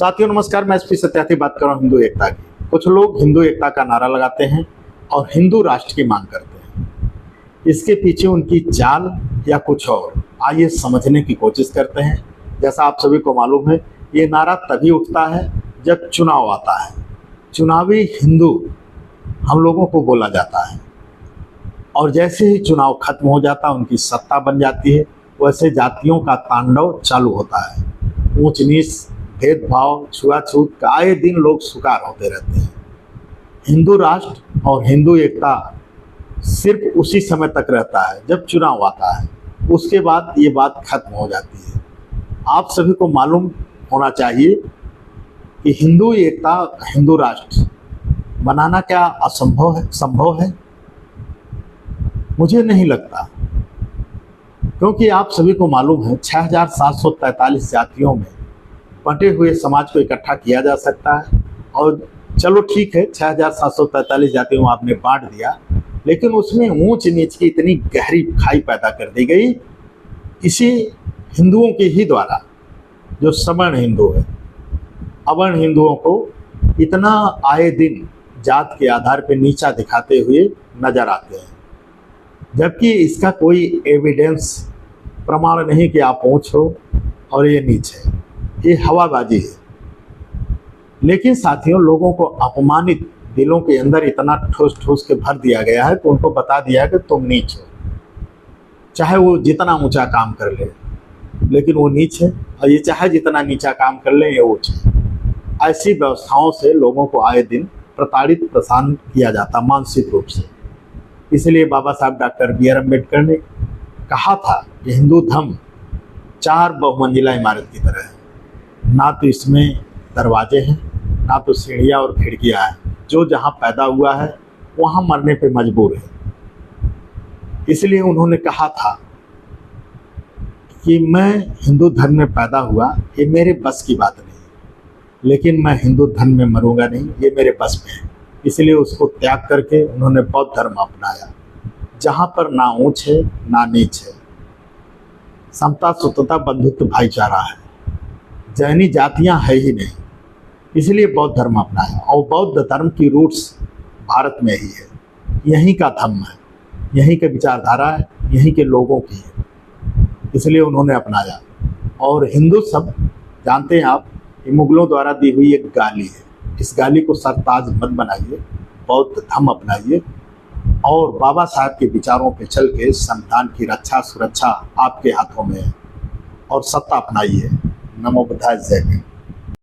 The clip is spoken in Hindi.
साथियों नमस्कार, मैं एसपी सत्यार्थी बात कर रहा हूँ हिंदू एकता की। कुछ लोग हिंदू एकता का नारा लगाते हैं और हिंदू राष्ट्र की मांग करते हैं। इसके पीछे उनकी चाल या कुछ और, आइए समझने की कोशिश करते हैं। जैसा आप सभी को मालूम है, ये नारा तभी उठता है जब चुनाव आता है। चुनावी हिंदू हम लोगों को बोला जाता है और जैसे ही चुनाव खत्म हो जाता है, उनकी सत्ता बन जाती है, वैसे जातियों का तांडव चालू होता है। ऊंच नीच, भेदभाव, छुआछूत का आए दिन लोग शिकार होते रहते हैं। हिंदू राष्ट्र और हिंदू एकता सिर्फ उसी समय तक रहता है जब चुनाव आता है, उसके बाद ये बात खत्म हो जाती है। आप सभी को मालूम होना चाहिए कि हिंदू एकता, हिंदू राष्ट्र बनाना क्या असंभव है? संभव है? मुझे नहीं लगता, क्योंकि आप सभी को मालूम है 6743 जातियों में बंटे हुए समाज को इकट्ठा किया जा सकता है। और चलो ठीक है, 6743 जातियों में आपने बांट दिया, लेकिन उसमें ऊंच नीच की इतनी गहरी खाई पैदा कर दी गई इसी हिंदुओं के ही द्वारा, जो सवर्ण हिंदू है। अवर्ण हिंदुओं को इतना आए दिन जात के आधार पर नीचा दिखाते हुए नजर आते हैं, जबकि इसका कोई एविडेंस, प्रमाण नहीं कि आप ऊंच हो और ये नीच है। ये हवाबाजी है। लेकिन साथियों, लोगों को अपमानित दिलों के अंदर इतना ठोस ठोस के भर दिया गया है कि उनको बता दिया कि तुम नीच हो, चाहे वो जितना ऊंचा काम कर ले, लेकिन वो नीच है। और ये चाहे जितना नीचा काम कर ले, ये ऊंच है। ऐसी व्यवस्थाओं से लोगों को आए दिन प्रताड़ित, प्रसान किया जाता मानसिक रूप से। इसलिए बाबा साहब डॉक्टर बी आर अम्बेडकर ने कहा था कि हिंदू धर्म 4 बहुमंजिला इमारत की तरह है। ना तो इसमें दरवाजे हैं, ना तो सीढ़ियाँ और खिड़कियाँ हैं। जो जहाँ पैदा हुआ है वहाँ मरने पे मजबूर है। इसलिए उन्होंने कहा था कि मैं हिंदू धर्म में पैदा हुआ, ये मेरे बस की बात नहीं, लेकिन मैं हिंदू धर्म में मरूंगा नहीं, ये मेरे बस में है। इसलिए उसको त्याग करके उन्होंने बौद्ध धर्म अपनाया, जहाँ पर ना ऊंच है ना नीच है, समता, स्वतंत्रता, बंधुत्व, भाईचारा है। जैनी जातियां है ही नहीं, इसलिए बौद्ध धर्म अपनाया। और बौद्ध धर्म की रूट्स भारत में ही है, यहीं का धर्म है, यहीं के विचारधारा है, यहीं के लोगों की है, इसलिए उन्होंने अपनाया। और हिंदू शब्द जानते हैं आप, ये मुगलों द्वारा दी हुई एक गाली है। इस गाली को सरताज मत बनाइए, बौद्ध धर्म अपनाइए और बाबा साहब के विचारों पे चल के संविधान की रक्षा, सुरक्षा आपके हाथों में है, और सत्ता अपनाइए। नमो बुद्धाय, जय हिंद।